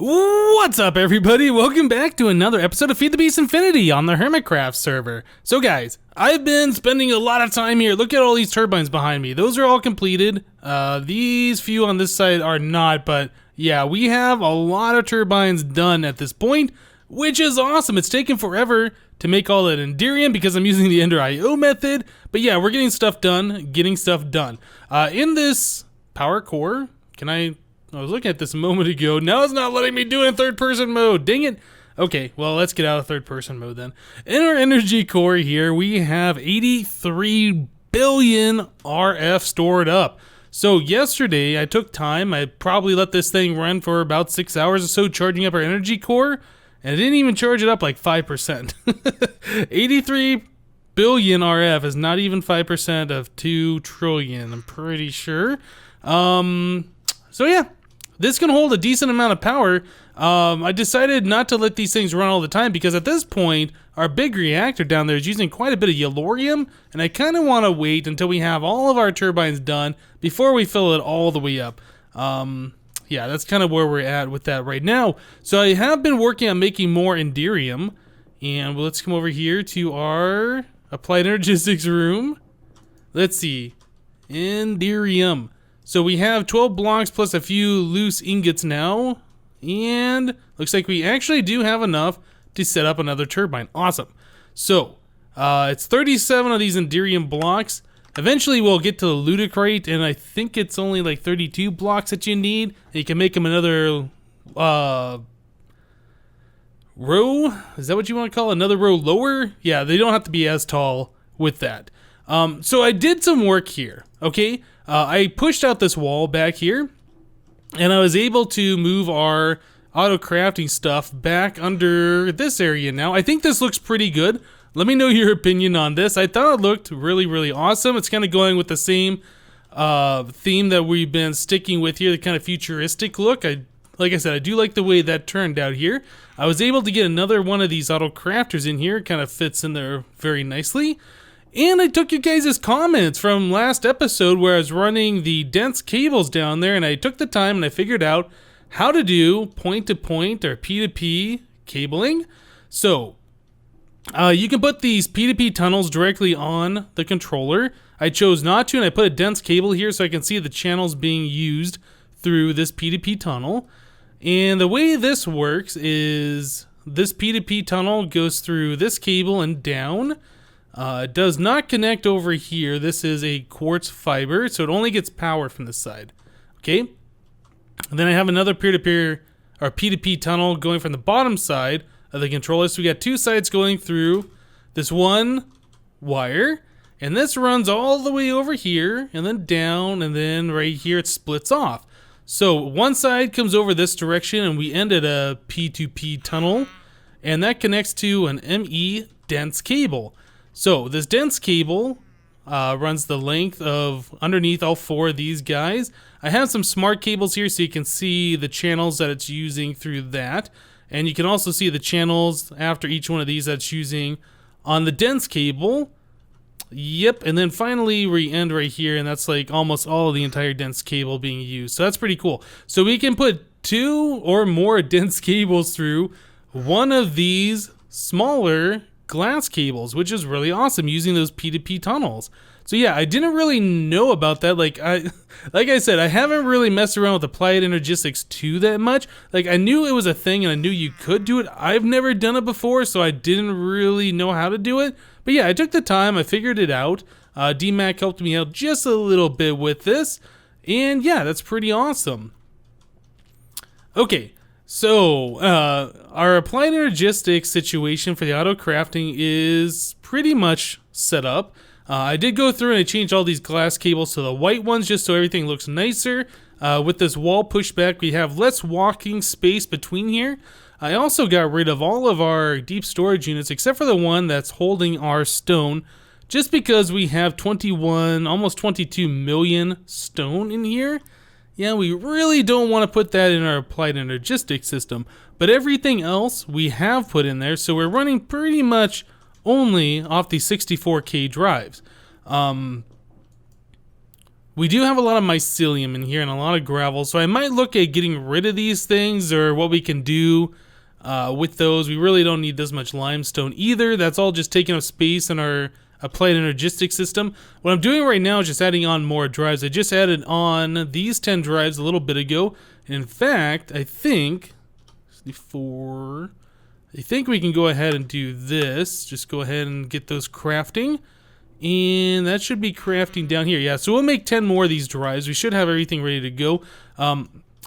What's up, everybody? Welcome back to another episode of FTB Infinity on the HermitCraft server. So guys, I've been spending a lot of time here. Look at all these turbines behind me. Those are all completed. These few on this side are not, but yeah, we have a lot of turbines done at this point, which is awesome. It's taken forever to make all that Iridium because I'm using the Ender IO method, but yeah, we're getting stuff done, in this power core, I was looking at this a moment ago. Now it's not letting me do it in third-person mode. Dang it. Okay, well, let's get out of third-person mode then. In our energy core here, we have 83 billion RF stored up. So yesterday, I took time. I probably let this thing run for about 6 hours or so, charging up our energy core, and I didn't even charge it up like 5%. 83 billion RF is not even 5% of 2 trillion, I'm pretty sure. So yeah. This can hold a decent amount of power. I decided not to let these things run all the time because at this point, our big reactor down there is using quite a bit of Iridium, and I kind of want to wait until we have all of our turbines done before we fill it all the way up. Yeah, that's kind of where we're at with that right now. So I have been working on making more Iridium, and let's come over here to our Applied Energistics room. Let's see, Iridium. So we have 12 blocks plus a few loose ingots now, and looks like we actually do have enough to set up another turbine. Awesome. So it's 37 of these Iridium blocks. Eventually we'll get to the ludicrate, and I think it's only like 32 blocks that you need. And you can make them another row. Is that what you want to call it? Another row lower? Yeah, they don't have to be as tall with that. So I did some work here, okay? I pushed out this wall back here, and I was able to move our auto crafting stuff back under this area now. I think this looks pretty good. Let me know your opinion on this. I thought it looked really, really awesome. It's kind of going with the same theme that we've been sticking with here, the kind of futuristic look. Like I said, I do like the way that turned out here. I was able to get another one of these auto crafters in here. It kind of fits in there very nicely. And I took you guys' comments from last episode where I was running the dense cables down there, and I took the time and I figured out how to do point-to-point or P2P cabling. So you can put these P2P tunnels directly on the controller. I chose not to, and I put a dense cable here so I can see the channels being used through this P2P tunnel. And the way this works is this P2P tunnel goes through this cable and down. It does not connect over here. This is a quartz fiber, so it only gets power from this side. Okay. And then I have another peer-to-peer or P2P tunnel going from the bottom side of the controller. So we got two sides going through this one wire, and this runs all the way over here and then down, and then right here it splits off. So one side comes over this direction, and we end at a P2P tunnel, and that connects to an ME dense cable. So this dense cable runs the length of underneath all four of these guys. I have some smart cables here so you can see the channels that it's using through that. And you can also see the channels after each one of these that it's using on the dense cable. Yep, and then finally we end right here, and that's like almost all of the entire dense cable being used. So that's pretty cool. So we can put 2 or more dense cables through one of these smaller glass cables, which is really awesome using those P2P tunnels. So yeah, I didn't really know about that. Like I said, I haven't really messed around with Applied Energistics 2 that much. Like I knew it was a thing and I knew you could do it. I've never done it before, so I didn't really know how to do it. But yeah, I took the time, I figured it out. DMAC helped me out just a little bit with this. And yeah, that's pretty awesome. Okay. So, our Applied Energistics situation for the auto crafting is pretty much set up. I did go through and I changed all these glass cables to the white ones just so everything looks nicer. With this wall pushback, we have less walking space between here. I also got rid of all of our deep storage units except for the one that's holding our stone, just because we have 21, almost 22 million stone in here. Yeah, we really don't want to put that in our Applied Energistics system, but everything else we have put in there, so we're running pretty much only off the 64K drives. We do have a lot of mycelium in here and a lot of gravel, so I might look at getting rid of these things or what we can do with those. We really don't need this much limestone either. That's all just taking up space in our applied energistics system. What I'm doing right now is just adding on more drives. I just added on these 10 drives a little bit ago. And in fact, I think we can go ahead and do this. Just go ahead and get those crafting. And that should be crafting down here. Yeah, so we'll make 10 more of these drives. We should have everything ready to go.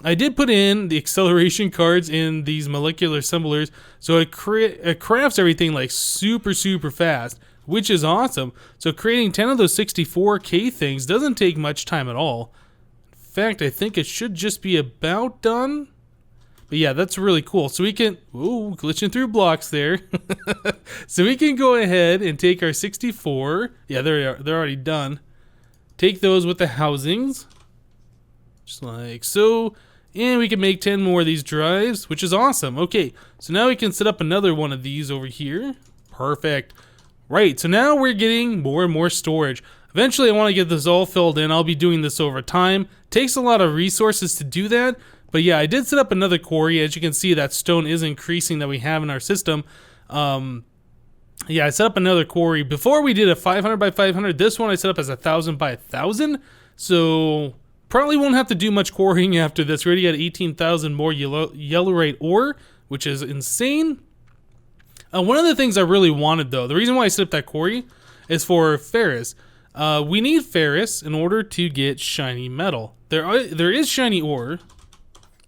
I did put in the acceleration cards in these molecular assemblers, so it crafts everything like super fast, which is awesome. So creating 10 of those 64K things doesn't take much time at all. In fact, I think it should just be about done. But yeah, that's really cool. So we can, ooh, glitching through blocks there. So we can go ahead and take our 64. Yeah, they're already done. Take those with the housings. Just like so. And we can make 10 more of these drives, which is awesome. Okay, so now we can set up another one of these over here. Perfect. Right, so now we're getting more and more storage. Eventually I want to get this all filled in. I'll be doing this over time. Takes a lot of resources to do that. But yeah, I did set up another quarry. As you can see, that stone is increasing that we have in our system. Yeah, I set up another quarry. Before we did a 500 by 500. This one I set up as 1,000 by 1,000. So probably won't have to do much quarrying after this. We already got 18,000 more yellowite ore, which is insane. One of the things I really wanted, though, the reason why I set up that quarry is for ferrous. We need ferrous in order to get shiny metal. There is shiny ore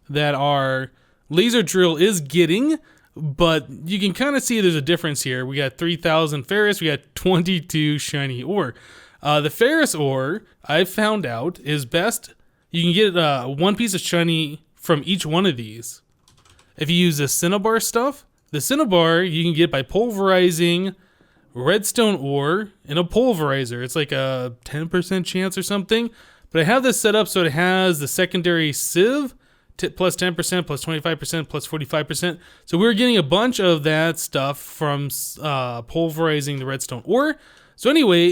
that our laser drill is getting, but you can kind of see there's a difference here. We got 3,000 ferrous, we got 22 shiny ore. The ferrous ore, I've found out, is best. You can get one piece of shiny from each one of these. If you use the cinnabar stuff, the cinnabar you can get by pulverizing redstone ore in a pulverizer. It's like a 10% chance or something. But I have this set up so it has the secondary sieve, plus 10%, plus 25%, plus 45%. So we're getting a bunch of that stuff from pulverizing the redstone ore. So anyway,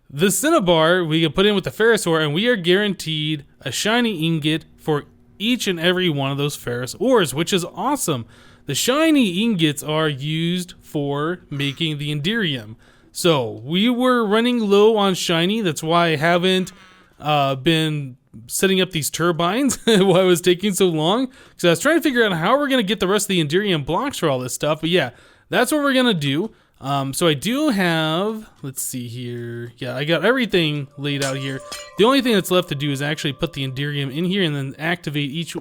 the cinnabar we can put in with the ferrous ore, and we are guaranteed a shiny ingot for each and every one of those ferrous ores, which is awesome. The shiny ingots are used for making the Iridium. So we were running low on shiny. That's why I haven't been setting up these turbines why it was taking so long, because I was trying to figure out how we're going to get the rest of the Iridium blocks for all this stuff. But yeah, that's what we're going to do. So I do have, let's see here. Yeah, I got everything laid out here. The only thing that's left to do is actually put the Iridium in here and then activate each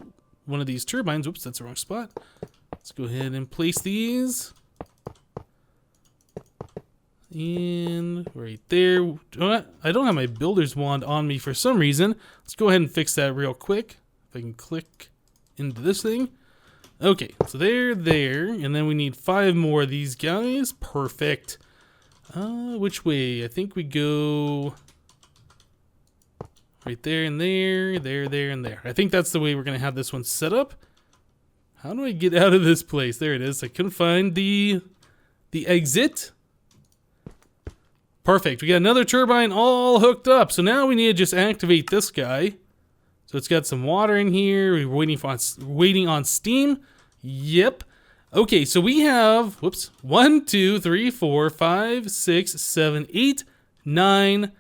one of these turbines. Oops, that's the wrong spot. Let's go ahead and place these. And right there. I don't have my builder's wand on me for some reason. Let's go ahead and fix that real quick. If I can click into this thing. Okay, so they're there. And then we need 5 more of these guys. Perfect. Which way? I think we go right there and there, there and there. I think that's the way we're going to have this one set up. How do I get out of this place? There it is. I couldn't find the exit. Perfect. We got another turbine all hooked up. So now we need to just activate this guy. So it's got some water in here. We're waiting on steam. Yep. Okay, so we have, whoops, 1, 2, 3, 4, 5, 6, 7, 8, 9,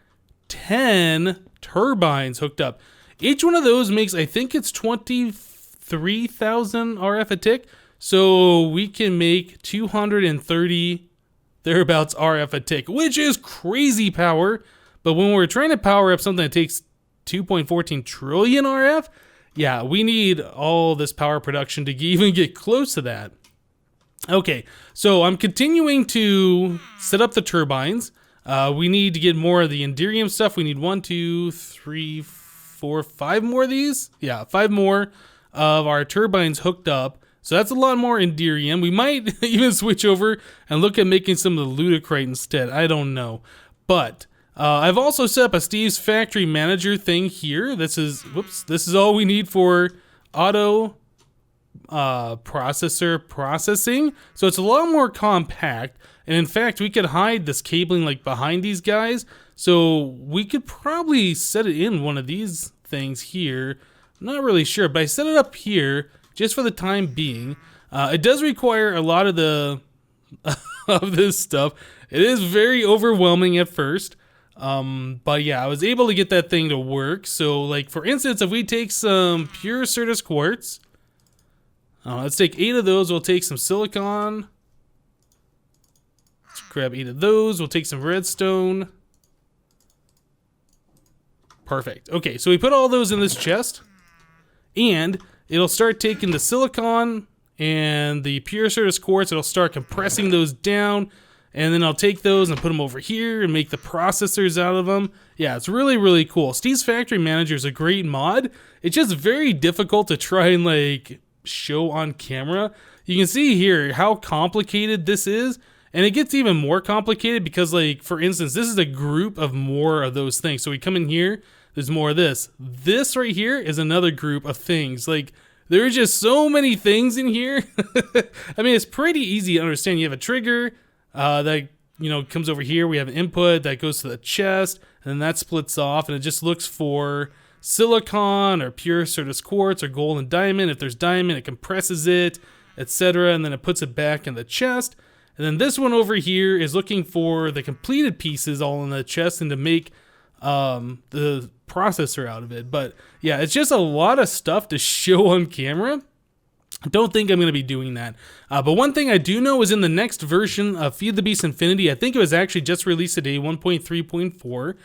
10 turbines hooked up. Each one of those makes, I think it's 23,000 RF a tick. So we can make 230 thereabouts RF a tick, which is crazy power. But when we're trying to power up something that takes 2.14 trillion RF, yeah, we need all this power production to even get close to that. Okay, so I'm continuing to set up the turbines. We need to get more of the Iridium stuff. We need 1, 2, 3, 4, 5 more of these. Yeah, 5 more of our turbines hooked up. So that's a lot more Iridium. We might even switch over and look at making some of the Ludicrate instead. I don't know. But I've also set up a Steve's Factory Manager thing here. This is all we need for auto processor processing. So it's a lot more compact. And in fact, we could hide this cabling like behind these guys. So we could probably set it in one of these things here. I'm not really sure, but I set it up here just for the time being. It does require a lot of the of this stuff. It is very overwhelming at first. But yeah, I was able to get that thing to work. So like for instance, if we take some pure Certus quartz, let's take 8 of those. We'll take some silicon. Let's grab 8 of those. We'll take some redstone. Perfect. Okay, so we put all those in this chest, and it'll start taking the silicon and the pure Certus quartz. It'll start compressing those down, and then I'll take those and put them over here and make the processors out of them. Yeah, it's really, really cool. Steve's Factory Manager is a great mod. It's just very difficult to try and like show on camera. You can see here how complicated this is, and it gets even more complicated because, like, for instance, this is a group of more of those things. So we come in here, there's more of this. This right here is another group of things. Like, there's just so many things in here. I mean, it's pretty easy to understand. You have a trigger that, you know, comes over here. We have an input that goes to the chest, and then that splits off, and it just looks for silicon or pure Certus quartz or gold and diamond. If there's diamond, it compresses it, etc., and then it puts it back in the chest. And then this one over here is looking for the completed pieces all in the chest and to make the processor out of it. But yeah, it's just a lot of stuff to show on camera. I don't think I'm going to be doing that. But one thing I do know is in the next version of Feed the Beast Infinity, I think it was actually just released today, 1.3.4,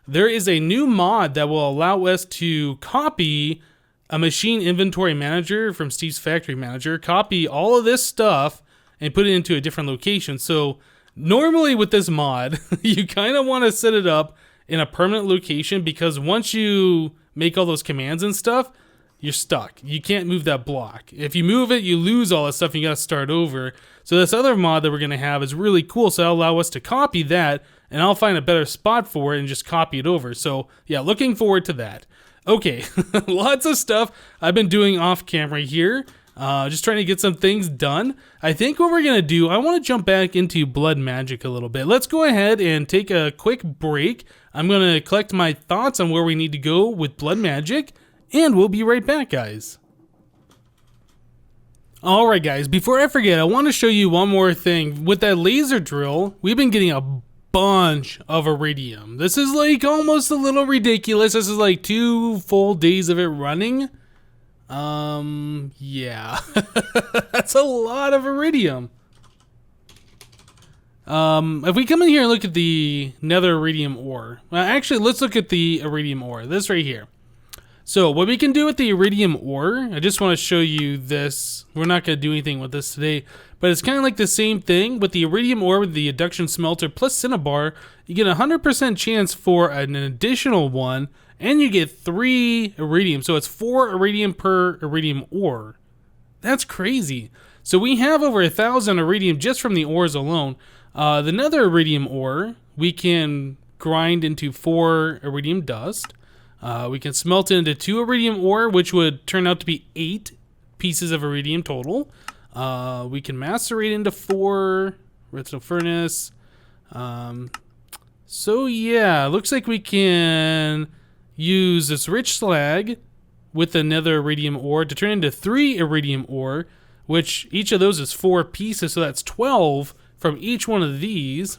there is a new mod that will allow us to copy a machine inventory manager from Steve's Factory Manager, copy all of this stuff, and put it into a different location. So normally with this mod, you kind of want to set it up in a permanent location, because once you make all those commands and stuff, you're stuck. You can't move that block. If you move it, you lose all that stuff and you got to start over. So this other mod that we're going to have is really cool. So that'll allow us to copy that, and I'll find a better spot for it and just copy it over. So yeah, looking forward to that. Okay, lots of stuff I've been doing off camera here. Just trying to get some things done. I think what we're going to do, I want to jump back into blood magic a little bit. Let's go ahead and take a quick break. I'm going to collect my thoughts on where we need to go with blood magic, and we'll be right back, guys. Alright guys, before I forget, I want to show you one more thing. With that laser drill, we've been getting a bunch of Iridium. This is like almost a little ridiculous. This is like 2 full days of it running. Yeah. That's a lot of Iridium. If we come in here and look at the nether Iridium ore. Well, actually, let's look at the Iridium ore. This right here. So, what we can do with the Iridium ore, I just want to show you this. We're not going to do anything with this today, but it's kind of like the same thing. With the Iridium ore, with the induction smelter plus Cinnabar, you get a 100% chance for an additional one, and you get 3 Iridium. So, it's 4 Iridium per Iridium ore. That's crazy. So, we have over 1,000 Iridium just from the ores alone. The nether Iridium ore, we can grind into 4 Iridium dust. We can smelt it into 2 Iridium ore, which would turn out to be 8 pieces of Iridium total. We can macerate into 4 redstone furnace. So yeah, looks like we can use this rich slag with the nether Iridium ore to turn into 3 Iridium ore, which each of those is 4 pieces, so that's 12 from each one of these.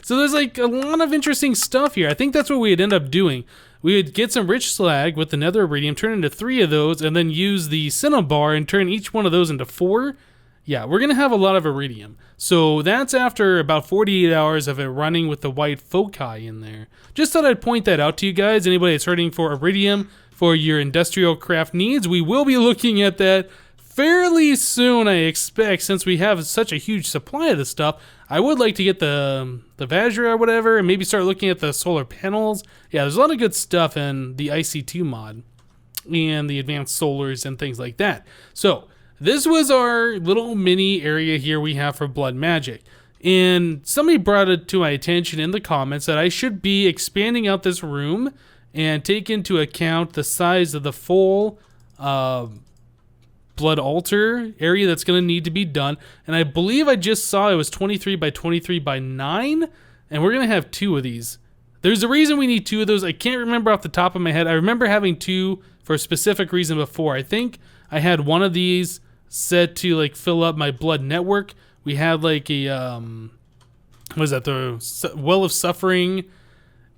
So there's like a lot of interesting stuff here. I think that's what we'd end up doing. We would get some rich slag with the nether Iridium, turn into 3 of those, and then use the Cinnabar and turn each one of those into 4. Yeah, we're going to have a lot of Iridium. So that's after about 48 hours of it running with the white foci in there. Just thought I'd point that out to you guys. Anybody that's searching for Iridium for your industrial craft needs, we will be looking at that fairly soon, I expect, since we have such a huge supply of this stuff. I would like to get the Vajra or whatever, and maybe start looking at the solar panels. Yeah, there's a lot of good stuff in the IC2 mod and the advanced solars and things like that. So this was our little mini area here we have for blood magic. And somebody brought it to my attention in the comments that I should be expanding out this room and take into account the size of the full blood altar area that's going to need to be done. And I believe I just saw it was 23 by 23 by 9, and we're going to have 2 of these. There's a reason we need 2 of those. I can't remember off the top of my head. I remember having 2 for a specific reason before. I think I had one of these set to like fill up my blood network. We had like a, what is that? The Well of Suffering,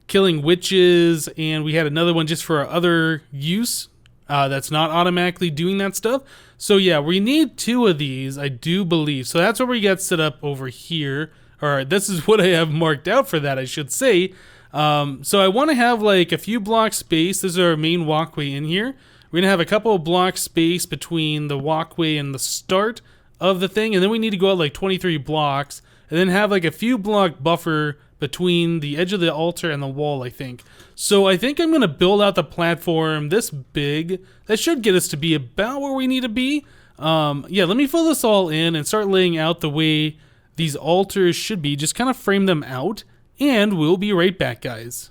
killing witches, and we had another one just for our other use. That's not automatically doing that stuff. So yeah, we need 2 of these, I do believe. So that's where we got set up over here. Or this is what I have marked out for that, I should say. So I want to have like a few blocks space. This is our main walkway in here. We're going to have a couple of blocks space between the walkway and the start of the thing. And then we need to go out like 23 blocks. And then have like a few block buffer between the edge of the altar and the wall, I think. So I think I'm going to build out the platform this big. That should get us to be about where we need to be. Yeah, let me fill this all in and start laying out the way these altars should be. Just kind of frame them out. And we'll be right back, guys.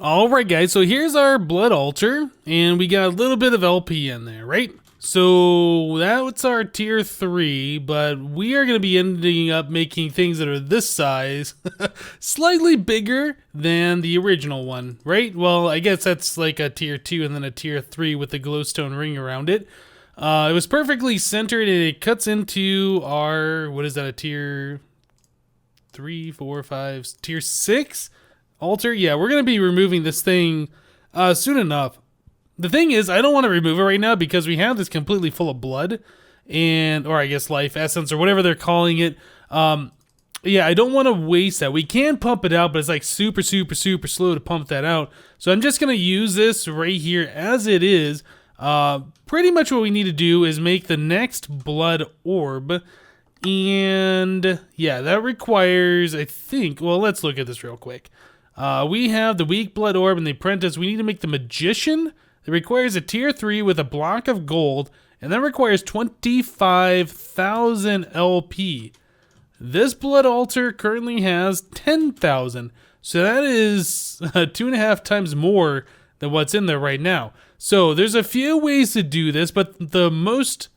Alright, guys. So here's our blood altar. And we got a little bit of LP in there, right? So that's our tier 3, but we are going to be ending up making things that are this size slightly bigger than the original one, right? Well, I guess that's like a tier 2 and then a tier 3 with the glowstone ring around it. It was perfectly centered and it cuts into our, what is that, a tier 3, 4, 5, tier 6 altar? Yeah, we're going to be removing this thing soon enough. The thing is, I don't want to remove it right now because we have this completely full of blood, and or I guess life essence or whatever they're calling it. Yeah, I don't want to waste that. We can pump it out, but it's like super slow to pump that out. So I'm just going to use this right here as it is. Pretty much what we need to do is make the next blood orb. And yeah, that requires, I think, well, let's look at this real quick. We have the weak blood orb and the apprentice. We need to make the magician. It requires a tier 3 with a block of gold, and that requires 25,000 LP. This blood altar currently has 10,000, so that is 2.5 times more than what's in there right now. So there's a few ways to do this, but the most,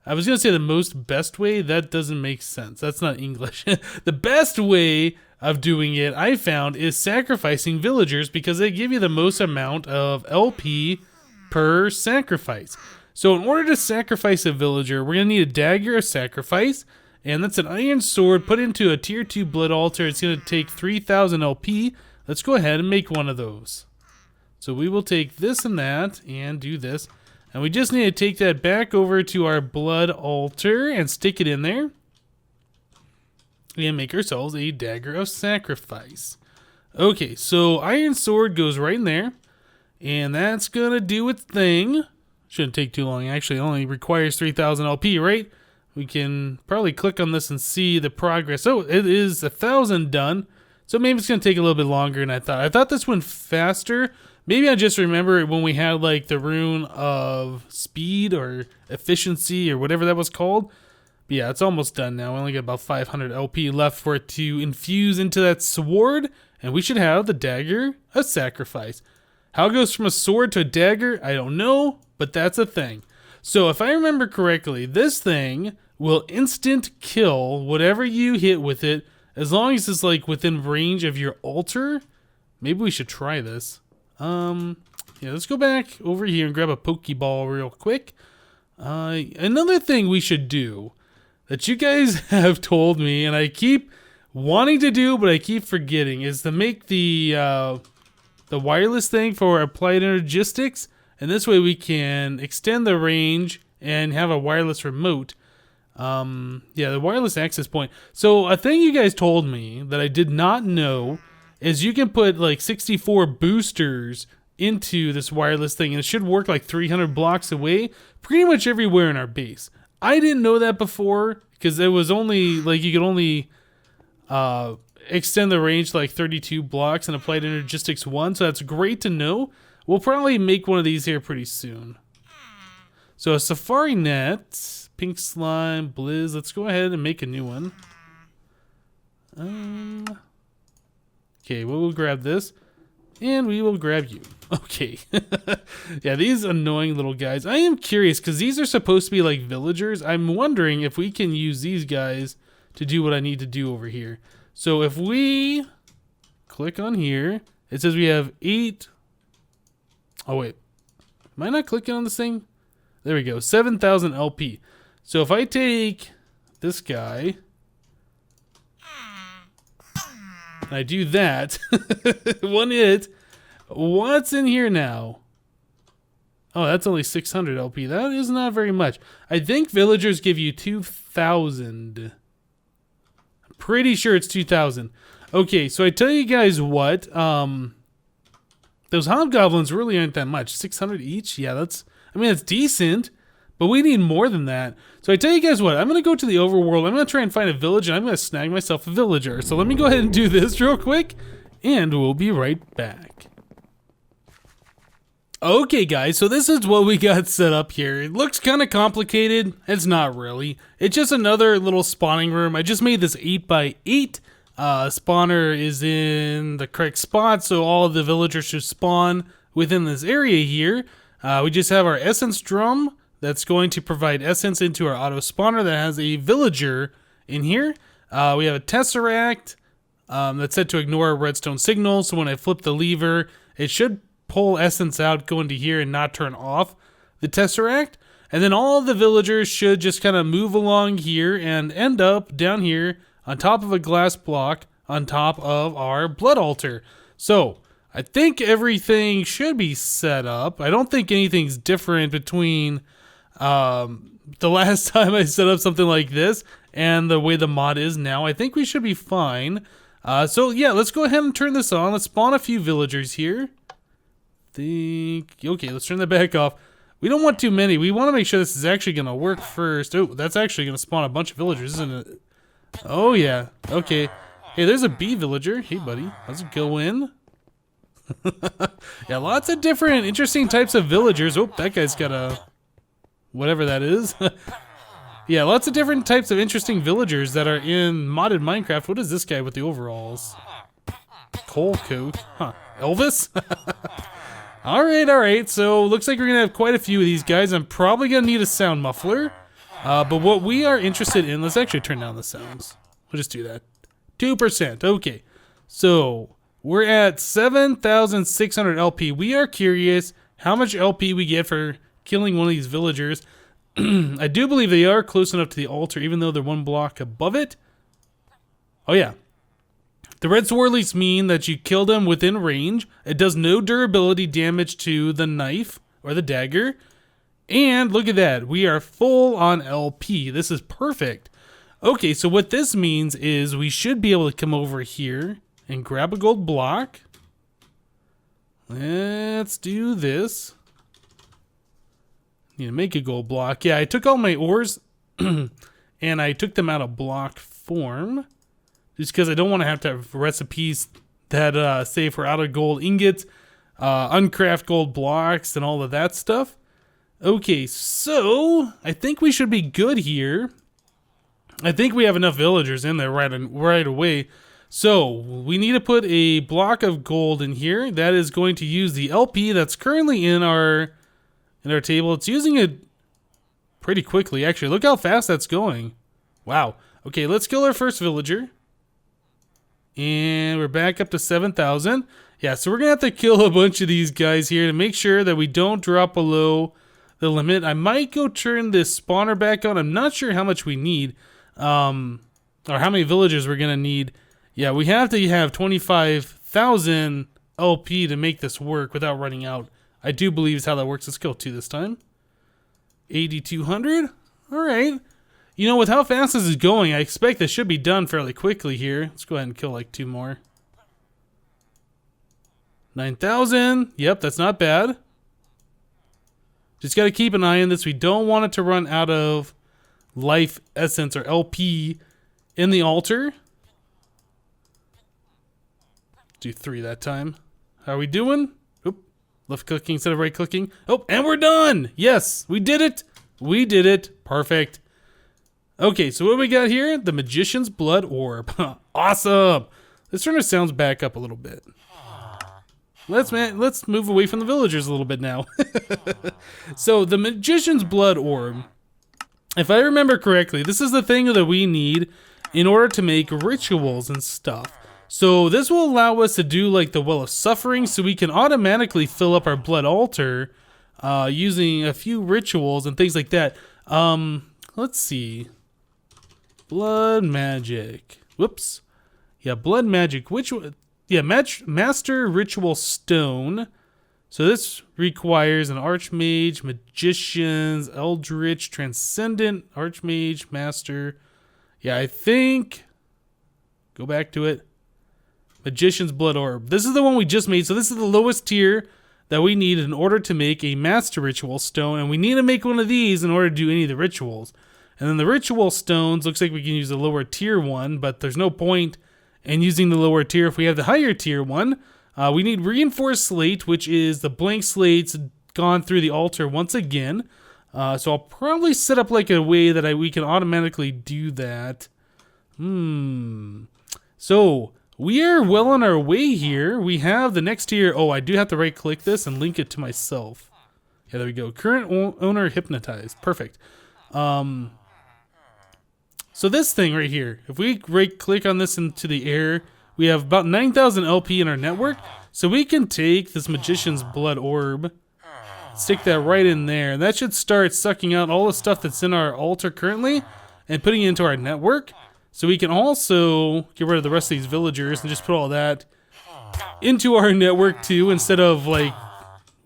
I was going to say the most best way, that doesn't make sense. That's not English. The best way of doing it, I found, is sacrificing villagers because they give you the most amount of LP per sacrifice. So in order to sacrifice a villager, we're going to need a dagger of sacrifice, and that's an iron sword put into a tier 2 blood altar. It's going to take 3,000 LP. Let's go ahead and make one of those. So we will take this and that and do this. And we just need to take that back over to our blood altar and stick it in there. And make ourselves a dagger of sacrifice. Okay, so iron sword goes right in there. And that's going to do its thing. Shouldn't take too long. Actually, it only requires 3,000 LP, right? We can probably click on this and see the progress. Oh, it is 1,000 done. So maybe it's going to take a little bit longer than I thought. I thought this went faster. Maybe I just remember it when we had like the rune of speed or efficiency or whatever that was called. But yeah, it's almost done now. We only got about 500 LP left for it to infuse into that sword. And we should have the dagger of sacrifice. How it goes from a sword to a dagger, I don't know. But that's a thing. So if I remember correctly, this thing will instant kill whatever you hit with it. As long as it's like within range of your altar. Maybe we should try this. Yeah, let's go back over here and grab a Pokeball real quick. Another thing we should do that you guys have told me, and I keep wanting to do, but I keep forgetting, is to make the wireless thing for applied energistics, and this way we can extend the range and have a wireless remote. Yeah, the wireless access point. So a thing you guys told me that I did not know is you can put like 64 boosters into this wireless thing, and it should work like 300 blocks away, pretty much everywhere in our base. I didn't know that before because it was only like you could only extend the range to like 32 blocks and applied energistics 1, so that's great to know. We'll probably make one of these here pretty soon. So a safari net, pink slime, blizz. Let's go ahead and make a new one. Okay, we'll grab this, and we will grab you. Okay. Yeah, these annoying little guys. I am curious, because these are supposed to be like villagers. I'm wondering if we can use these guys to do what I need to do over here. So if we click on here, it says we have 8. Oh wait, am I not clicking on this thing? There we go, 7,000 LP. So if I take this guy, and I do that, one hit, what's in here now? Oh, that's only 600 LP. That is not very much. I think villagers give you 2,000. I'm pretty sure it's 2,000. Okay, so I tell you guys what. Those hobgoblins really aren't that much. 600 each? Yeah, that's decent. But we need more than that. So I tell you guys what. I'm going to go to the overworld. I'm going to try and find a village, and I'm going to snag myself a villager. So let me go ahead and do this real quick, and we'll be right back. Okay guys, so this is what we got set up here. It looks kind of complicated. It's not really. It's just another little spawning room. I just made this 8x8. Spawner is in the correct spot, so all of the villagers should spawn within this area here. We just have our essence drum that's going to provide essence into our auto spawner that has a villager in here. We have a tesseract that's set to ignore a redstone signal, so when I flip the lever, it should pull essence out, go into here, and not turn off the tesseract. And then all the villagers should just kind of move along here and end up down here on top of a glass block on top of our blood altar. So I think everything should be set up. I don't think anything's different between the last time I set up something like this and the way the mod is now. I think we should be fine. So yeah, let's go ahead and turn this on. Let's spawn a few villagers here. Okay, let's turn that back off. We don't want too many. We want to make sure this is actually going to work first. Oh, that's actually going to spawn a bunch of villagers, isn't it? Oh, yeah. Okay. Hey, there's a bee villager. Hey, buddy. How's it going? Yeah, lots of different interesting types of villagers. Oh, that guy's got a... whatever that is. Yeah, lots of different types of interesting villagers that are in modded Minecraft. What is this guy with the overalls? Coal coat. Huh. Elvis? Alright, so looks like we're going to have quite a few of these guys. I'm probably going to need a sound muffler. But what we are interested in, let's actually turn down the sounds. We'll just do that. 2%, okay. So, we're at 7,600 LP. We are curious how much LP we get for killing one of these villagers. I do believe they are close enough to the altar, even though they're one block above it. Oh yeah. The red swirlies mean that you kill them within range. It does no durability damage to the knife or the dagger. And look at that, we are full on LP. This is perfect. Okay, so what this means is we should be able to come over here and grab a gold block. Let's do this. Need to make a gold block. Yeah, I took all my ores and I took them out of block form. Just because I don't want to have recipes that say if we're out of gold ingots, uncraft gold blocks, and all of that stuff. Okay, so I think we should be good here. I think we have enough villagers in there right away. So we need to put a block of gold in here. That is going to use the LP that's currently in our table. It's using it pretty quickly, actually. Look how fast that's going. Wow. Okay, let's kill our first villager. And we're back up to 7,000. Yeah, so we're going to have to kill a bunch of these guys here to make sure that we don't drop below the limit. I might go turn this spawner back on. I'm not sure how much we need. Or how many villagers we're going to need. Yeah, we have to have 25,000 LP to make this work without running out. I do believe is how that works. Let's go 2 this time. 8,200. All right. You know, with how fast this is going, I expect this should be done fairly quickly here. Let's go ahead and kill like 2 more. 9,000. Yep, that's not bad. Just got to keep an eye on this. We don't want it to run out of life essence or LP in the altar. Do 3 that time. How are we doing? Oop. Left clicking instead of right clicking. Oh, and we're done. Yes, we did it. We did it. Perfect. Okay, so what we got here? The Magician's Blood Orb. Awesome. Let's turn our sounds back up a little bit. Let's move away from the villagers a little bit now. So the Magician's Blood Orb, if I remember correctly, this is the thing that we need in order to make rituals and stuff. So this will allow us to do like the Well of Suffering, so we can automatically fill up our blood altar using a few rituals and things like that. Let's see. Blood magic. Whoops. Yeah, blood magic. Which one? Yeah, Master Ritual Stone. So this requires an Archmage, Magicians, Eldritch, Transcendent, Archmage, Master. Yeah, I think... Go back to it. Magician's Blood Orb. This is the one we just made. So this is the lowest tier that we need in order to make a Master Ritual Stone. And we need to make one of these in order to do any of the rituals. And then the Ritual Stones, looks like we can use the lower tier one, but there's no point in using the lower tier if we have the higher tier one. We need Reinforced Slate, which is the blank slates gone through the altar once again. So I'll probably set up like a way that we can automatically do that. So we are well on our way here. We have the next tier. Oh, I do have to right click this and link it to myself. Yeah, there we go. Current owner Hypnotizd. Perfect. So this thing right here, if we right click on this into the air, we have about 9,000 LP in our network. So we can take this Magician's Blood Orb, stick that right in there. And that should start sucking out all the stuff that's in our altar currently and putting it into our network. So we can also get rid of the rest of these villagers and just put all that into our network too, instead of like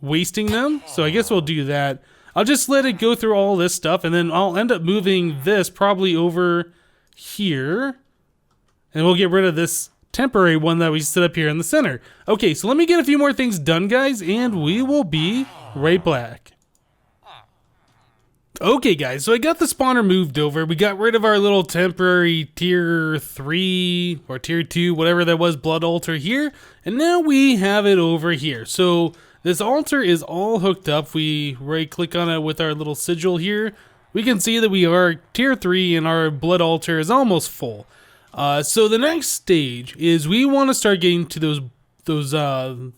wasting them. So I guess we'll do that. I'll just let it go through all this stuff, and then I'll end up moving this probably over here. And we'll get rid of this temporary one that we set up here in the center. Okay, so let me get a few more things done, guys, and we will be right back. Okay, guys, so I got the spawner moved over. We got rid of our little temporary tier 3 or tier 2, whatever that was, blood altar here. And now we have it over here. So this altar is all hooked up. We right click on it with our little sigil here. We can see that we are tier 3 and our blood altar is almost full. So the next stage is we want to start getting to the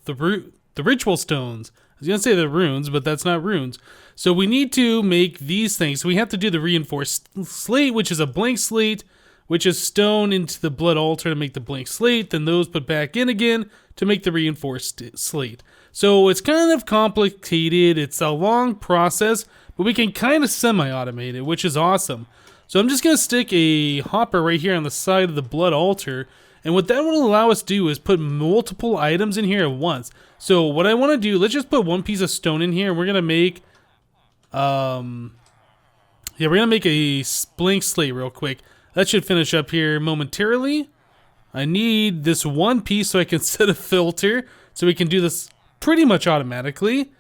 ritual stones. I was going to say the runes, but that's not runes. So we need to make these things. So we have to do the reinforced slate, which is a blank slate, which is stone into the blood altar to make the blank slate. Then those put back in again to make the reinforced slate. So it's kind of complicated. It's a long process, but we can kind of semi-automate it, which is awesome. So I'm just going to stick a hopper right here on the side of the blood altar. And what that will allow us to do is put multiple items in here at once. So what I want to do, let's just put one piece of stone in here. And we're going to make, we're going to make a blank slate real quick. That should finish up here momentarily. I need this one piece so I can set a filter. So we can do this pretty much automatically.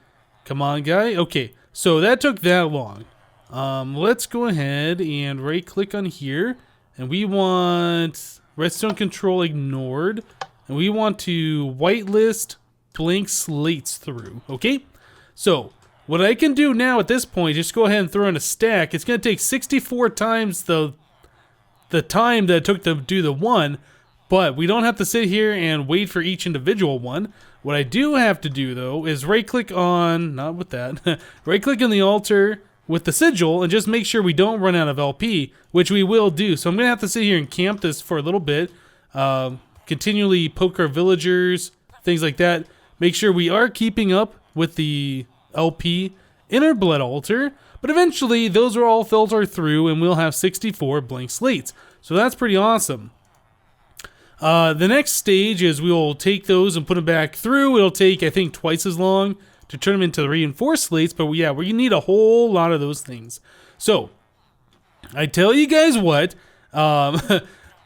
Come on, guy. Okay, so that took that long. Let's go ahead and right click on here. And we want redstone control ignored. And we want to whitelist blank slates through. Okay, so what I can do now at this point, just go ahead and throw in a stack. It's going to take 64 times the time that it took to do the one, but we don't have to sit here and wait for each individual one. What I do have to do though is right click on, not with that, right click on the altar with the sigil and just make sure we don't run out of LP, which we will do. So I'm going to have to sit here and camp this for a little bit, continually poke our villagers, things like that. Make sure we are keeping up with the LP in our blood altar, but eventually those will all filter through and we'll have 64 blank slates. So that's pretty awesome. The next stage is we will take those and put them back through. It'll take, I think, twice as long to turn them into the reinforced slates, but yeah, we need a whole lot of those things. So I tell you guys what, the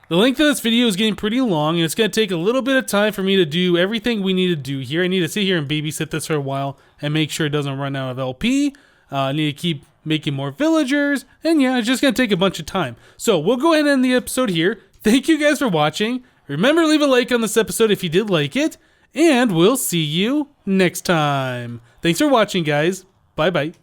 length of this video is getting pretty long, and it's going to take a little bit of time for me to do everything we need to do here. I need to sit here and babysit this for a while and make sure it doesn't run out of LP. I need to keep making more villagers, and yeah, it's just going to take a bunch of time. So we'll go ahead and end the episode here. Thank you guys for watching. Remember, leave a like on this episode if you did like it, and we'll see you next time. Thanks for watching, guys. Bye-bye.